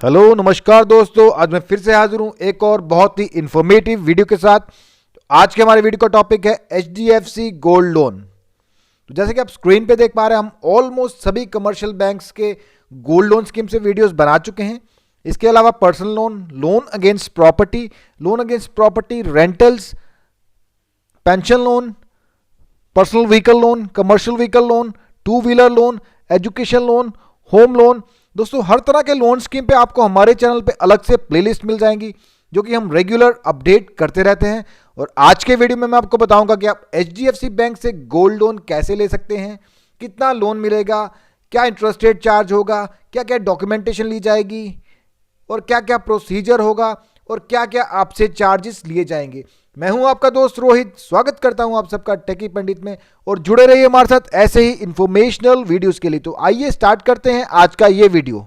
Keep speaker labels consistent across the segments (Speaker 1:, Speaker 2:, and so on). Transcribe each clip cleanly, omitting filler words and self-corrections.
Speaker 1: Hello नमस्कार दोस्तों, आज मैं फिर से हाजिर हूं एक और बहुत ही इंफॉर्मेटिव वीडियो के साथ। तो आज के हमारे वीडियो का टॉपिक है HDFC गोल्ड लोन। तो जैसे कि आप स्क्रीन पे देख पा रहे हैं, हम ऑलमोस्ट सभी कमर्शियल बैंक्स के गोल्ड लोन स्कीम से वीडियोस बना चुके हैं। इसके अलावा personal loan, loan against property, rentals, pension loan, personal vehicle loan, commercial vehicle loan, two wheeler loan, education loan, home loan. दोस्तों, हर तरह के लोन स्कीम पे आपको हमारे चैनल पे अलग से प्लेलिस्ट मिल जाएंगी, जो कि हम रेगुलर अपडेट करते रहते हैं। और आज के वीडियो में मैं आपको बताऊंगा कि आप HDFC बैंक से गोल्ड लोन कैसे ले सकते हैं, कितना लोन मिलेगा, क्या इंटरेस्ट रेट चार्ज होगा, क्या क्या डॉक्यूमेंटेशन ली जाएगी और क्या क्या प्रोसीजर होगा और क्या क्या आपसे चार्जेस लिए जाएंगे। मैं हूं आपका दोस्त रोहित, स्वागत करता हूं आप सबका टेकी पंडित में, और जुड़े रहिए हमारे साथ ऐसे ही इंफॉर्मेशनल वीडियोस के लिए। तो आइए स्टार्ट करते हैं आज का ये वीडियो।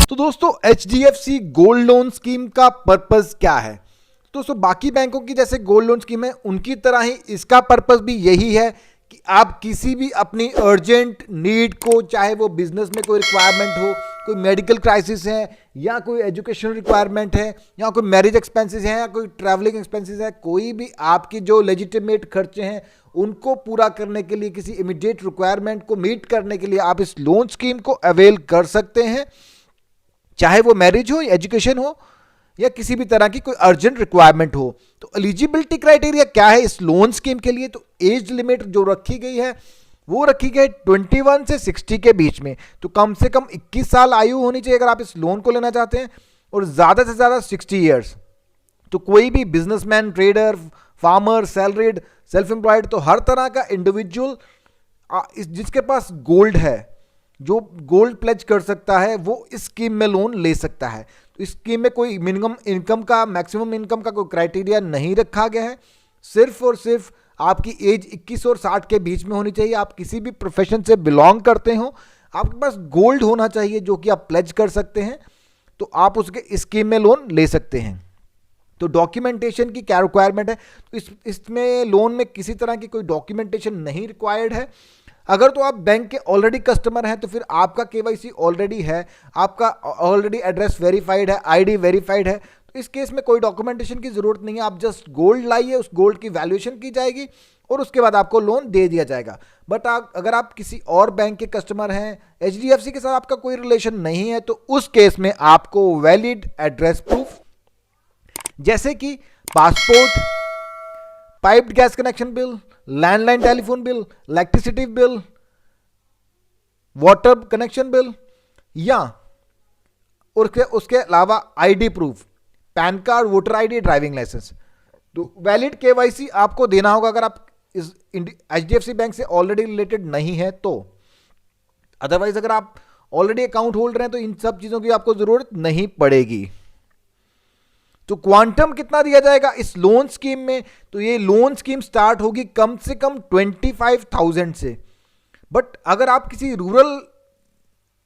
Speaker 1: तो दोस्तों, HDFC गोल्ड लोन स्कीम का पर्पस क्या है? दोस्तों, बाकी बैंकों की जैसे गोल्ड लोन स्कीम है, उनकी तरह ही इसका पर्पस भी यही है कि आप किसी भी अपनी अर्जेंट नीड को, चाहे वो बिजनेस में कोई रिक्वायरमेंट हो, कोई मेडिकल क्राइसिस है, या कोई एजुकेशनल रिक्वायरमेंट है, या कोई मैरिज एक्सपेंसेस हैं, या कोई ट्रैवलिंग एक्सपेंसेस है, कोई भी आपकी जो लेजिटिमेट खर्चे हैं उनको पूरा करने के लिए, किसी इमीडिएट रिक्वायरमेंट को मीट करने के लिए आप इस लोन स्कीम को अवेल कर सकते हैं। चाहे वो मैरिज हो, एजुकेशन हो, या किसी भी तरह की कोई अर्जेंट रिक्वायरमेंट हो। तो एलिजिबिलिटी क्राइटेरिया क्या है इस लोन स्कीम के लिए? तो एज लिमिट जो रखी गई है वो रखी गई 21 से 60 के बीच में। तो कम से कम 21 साल आयु होनी चाहिए अगर आप इस लोन को लेना चाहते हैं, और ज़्यादा से ज़्यादा 60 ईयर्स। तो कोई भी businessman, trader, farmer, salaried, self employed, तो हर तरह का इंडिविजुअल जिसके पास गोल्ड है, जो गोल्ड प्लेज कर सकता है, वो इस स्कीम में लोन ले सकता है। तो इस स्कीम में कोई मिनिमम इनकम का, मैक्सिमम इनकम का कोई क्राइटेरिया नहीं रखा गया है। सिर्फ और सिर्फ आपकी एज 21 और 60 के बीच में होनी चाहिए। आप किसी भी प्रोफेशन से बिलोंग करते हो, आपके पास गोल्ड होना चाहिए जो कि आप प्लेज कर सकते हैं, तो आप उसके स्कीम में लोन ले सकते हैं। तो डॉक्यूमेंटेशन की क्या रिक्वायरमेंट है? तो इसमें लोन में किसी तरह की कोई डॉक्यूमेंटेशन नहीं रिक्वायर्ड है। अगर तो आप बैंक के ऑलरेडी कस्टमर हैं तो फिर आपका KYC ऑलरेडी है, आपका ऑलरेडी एड्रेस वेरीफाइड है, ID वेरीफाइड है, तो इस केस में कोई डॉक्यूमेंटेशन की जरूरत नहीं है। आप जस्ट गोल्ड लाइए, उस गोल्ड की वैल्यूएशन की जाएगी और उसके बाद आपको लोन दे दिया जाएगा। बट अगर आप किसी और बैंक के कस्टमर हैं, HDFC के साथ आपका कोई रिलेशन नहीं है, तो उस केस में आपको वैलिड एड्रेस प्रूफ जैसे कि passport, piped gas connection bill, landline telephone bill, electricity bill, water connection bill, या उसके अलावा ID proof, PAN card, voter ID, driving licence. तो वैलिड KYC आपको देना होगा अगर आप इस HDFC बैंक से ऑलरेडी रिलेटेड नहीं है तो। अदरवाइज अगर आप ऑलरेडी अकाउंट होल्डर हैं तो इन सब चीजों की आपको जरूरत नहीं पड़ेगी। तो क्वांटम कितना दिया जाएगा इस लोन स्कीम में? तो ये लोन स्कीम स्टार्ट होगी कम से कम 25,000 से। बट अगर आप किसी रूरल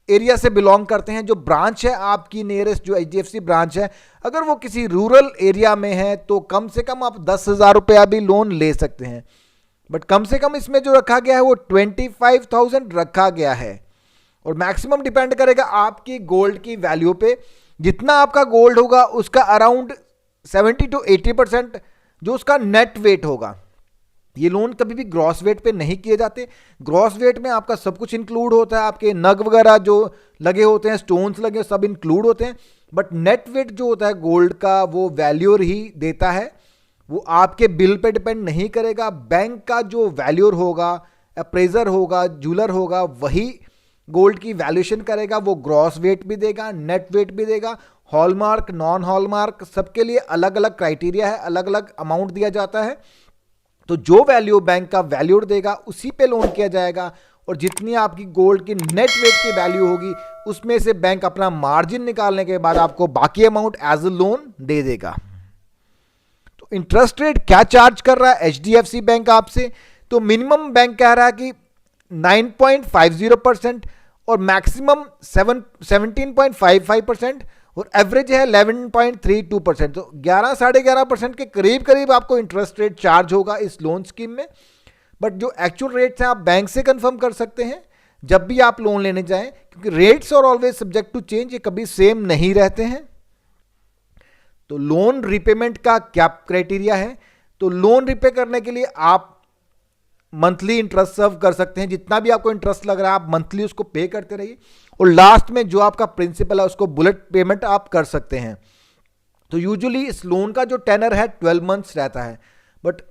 Speaker 1: एरिया से बिलोंग करते हैं, जो ब्रांच है आपकी नियरेस्ट, जो HDFC ब्रांच है, अगर वो किसी रूरल एरिया में है, तो कम से कम आप 10,000 रुपया भी लोन ले सकते हैं। बट कम से कम इसमें जो रखा गया है वो 25,000 रखा गया है, और मैक्सिमम डिपेंड करेगा आपकी गोल्ड की वैल्यू पे। जितना आपका गोल्ड होगा उसका अराउंड 70 to 80% जो उसका नेट वेट होगा। ये लोन कभी भी ग्रॉस वेट पे नहीं किए जाते। ग्रॉस वेट में आपका सब कुछ इंक्लूड होता है, आपके नग वगैरह जो लगे होते हैं, स्टोन्स लगे, सब इंक्लूड होते हैं। बट नेट वेट जो होता है गोल्ड का, वो वैल्यूर ही देता है, वो आपके बिल पे डिपेंड नहीं करेगा। बैंक का जो वैल्यूर होगा, अप्रेजर होगा, ज्वेलर होगा, वही गोल्ड की वैल्यूएशन करेगा। वो ग्रॉस वेट भी देगा, नेट वेट भी देगा, हॉलमार्क, नॉन हॉलमार्क, सबके लिए अलग अलग क्राइटेरिया है, अलग अलग अमाउंट दिया जाता है। तो जो वैल्यू बैंक का वैल्यूड देगा उसी पे लोन किया जाएगा, और जितनी आपकी गोल्ड की नेट वेट की वैल्यू होगी उसमें से बैंक अपना मार्जिन निकालने के बाद आपको बाकी अमाउंट एज अ लोन दे देगा। तो इंटरेस्ट रेट क्या चार्ज कर रहा है HDFC बैंक आपसे? तो मिनिमम बैंक कह रहा है कि 9.50% और मैक्सिमम 17.55%, और एवरेज है 11.32%। तो 11-11.5% के करीब करीब आपको इंटरेस्ट रेट चार्ज होगा इस लोन स्कीम में। बट जो एक्चुअल रेट्स हैं आप बैंक से कंफर्म कर सकते हैं जब भी आप लोन लेने जाएं, क्योंकि रेट्स और ऑलवेज सब्जेक्ट टू चेंज, ये कभी सेम नहीं रहते हैं। तो लोन रिपेमेंट का क्या क्राइटेरिया है? तो लोन रिपे करने के लिए आप मंथली इंटरेस्ट सर्व कर सकते हैं, जितना भी आपको इंटरेस्ट लग रहा है आप मंथली उसको पे करते रहिए, और लास्ट में जो आपका प्रिंसिपल है उसको बुलेट पेमेंट आप कर सकते हैं। तो यूजुअली इस लोन का जो टेनर है 12 मंथ्स रहता है, बट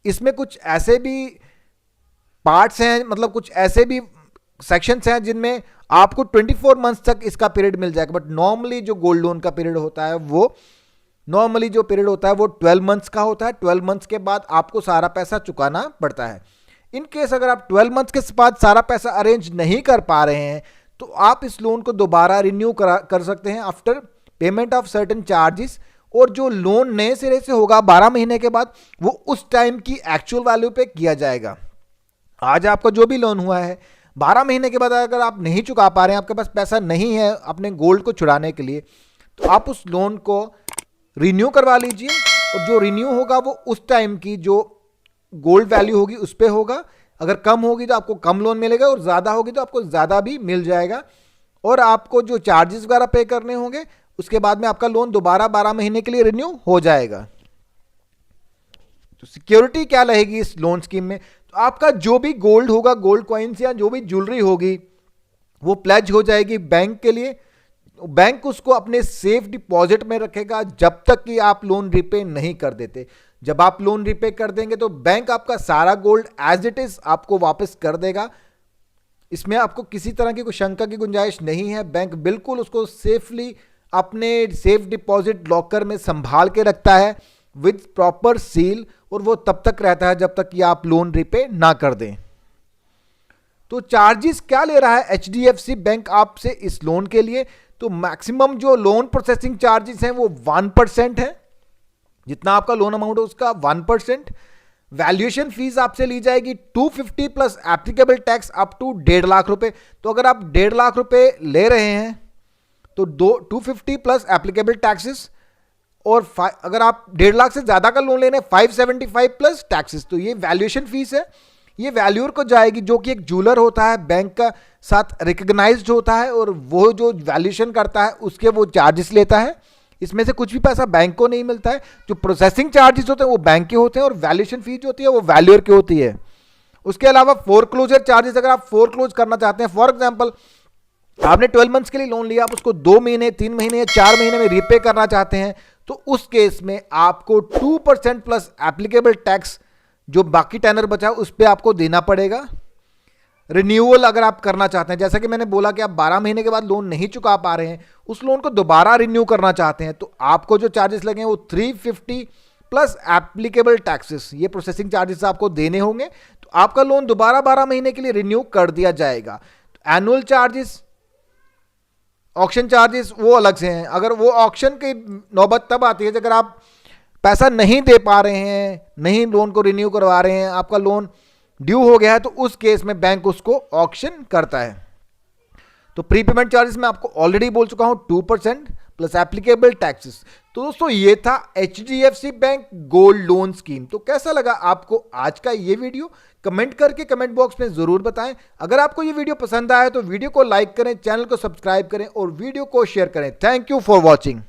Speaker 1: इसमें कुछ ऐसे भी पार्ट्स हैं, मतलब कुछ ऐसे भी सेक्शंस हैं जिनमें आपको 24 मंथ्स तक इसका पीरियड मिल जाएगा। बट नॉर्मली जो गोल्ड लोन का पीरियड होता है वो 12 मंथ्स का होता है। 12 मंथ्स के बाद आपको सारा पैसा चुकाना पड़ता है। इन केस अगर आप 12 मंथ्स के बाद सारा पैसा अरेंज नहीं कर पा रहे हैं तो आप इस लोन को दोबारा रिन्यू कर सकते हैं after payment of certain charges, और जो लोन नए सिरे से होगा 12 महीने के बाद वो उस टाइम की एक्चुअल वैल्यू पे किया जाएगा। आज आपका जो भी लोन हुआ है 12 महीने के बाद अगर आप नहीं चुका पा रहे हैं, आपके पास पैसा नहीं है अपने गोल्ड को छुड़ाने के लिए, तो आप उस लोन को रिन्यू करवा लीजिए, और जो रिन्यू होगा वो उस टाइम की जो गोल्ड वैल्यू होगी उस पे होगा। अगर कम होगी तो आपको कम लोन मिलेगा, और ज़्यादा होगी तो आपको ज़्यादा भी मिल जाएगा, और आपको जो चार्जेस वगैरह पे करने होंगे उसके बाद में आपका लोन दोबारा 12 महीने के लिए रिन्यू हो जाएगा। तो सिक्योरिटी क्या रहेगी इस लोन स्कीम में? तो आपका जो भी गोल्ड होगा, गोल्ड कॉइन्स या जो भी ज्वेलरी होगी, वो प्लेज हो जाएगी बैंक के लिए। बैंक उसको अपने सेफ डिपॉजिट में रखेगा जब तक कि आप लोन रिपे नहीं कर देते। जब आप लोन रिपे कर देंगे तो बैंक आपका सारा गोल्ड एज इट इज आपको वापस कर देगा। इसमें आपको किसी तरह की कोई शंका की गुंजाइश नहीं है। बैंक बिल्कुल उसको सेफली अपने सेफ डिपॉजिट लॉकर में संभाल के रखता है विद प्रॉपर सील, और वो तब तक रहता है जब तक कि आप लोन रिपे ना कर दें। तो चार्जेस क्या ले रहा है HDFC बैंक आपसे इस लोन के लिए? तो मैक्सिमम जो लोन प्रोसेसिंग चार्जेस हैं वो 1% है। जितना आपका लोन अमाउंट है उसका 1%। वैल्यूएशन फीस आपसे ली जाएगी 250 plus applicable tax up to 1.5 lakh रुपए। तो अगर आप 1.5 लाख रुपए ले रहे हैं तो 250 प्लस एप्लीकेबल टैक्सेस, और अगर आप 1.5 लाख से ज्यादा का लोन लेने 575 प्लस टैक्सेस। तो ये वैल्यूएशन फीस है, ये वैल्यूअर को जाएगी, जो कि एक ज्वेलर होता है, बैंक का साथ रिकग्नाइज्ड होता है, और वो जो वैल्यूएशन करता है उसके वो चार्जेस लेता है। इसमें से कुछ भी पैसा बैंक को नहीं मिलता है। जो प्रोसेसिंग चार्जेस होते हैं वो बैंक के होते हैं, और वैल्यूएशन फीस जो होती है वो वैल्यूअर की होती है। उसके अलावा फोरक्लोजर चार्जेस, अगर आप फोरक्लोज करना चाहते हैं, फॉर एग्जाम्पल आपने 12 मंथ्स के लिए लोन लिया, आप उसको 2 महीने, 3 महीने या 4 महीने में रिपे करना चाहते हैं, तो उस केस में आपको 2% प्लस एप्लीकेबल टैक्स जो बाकी टेनर बचा उस पर आपको देना पड़ेगा। रिन्यूअल अगर आप करना चाहते हैं, जैसा कि मैंने बोला कि आप 12 महीने के बाद लोन नहीं चुका पा रहे हैं, उस लोन को दोबारा रिन्यू करना चाहते हैं, तो आपको जो चार्जेस लगे हैं वो 350 प्लस एप्लीकेबल टैक्सेस, ये प्रोसेसिंग चार्जेस आपको देने होंगे। तो आपका लोन दोबारा 12 महीने के लिए रिन्यू कर दिया जाएगा। एनुअल चार्जेस, ऑक्शन चार्जेस वो अलग से हैं। अगर वो ऑक्शन की नौबत तब आती है अगर आप पैसा नहीं दे पा रहे हैं, नहीं लोन को रिन्यू करवा रहे हैं, आपका लोन ड्यू हो गया है, तो उस केस में बैंक उसको ऑक्शन करता है। तो प्रीपेमेंट चार्जेस मैं आपको ऑलरेडी बोल चुका हूं 2% प्लस एप्लीकेबल टैक्सेस। तो दोस्तों ये था HDFC bank gold loan scheme. तो कैसा लगा आपको आज का ये वीडियो? कमेंट करके कमेंट बॉक्स में जरूर बताएं। अगर आपको ये वीडियो पसंद आया तो वीडियो को लाइक करें, चैनल को सब्सक्राइब करें और वीडियो को शेयर करें। Thank you for watching.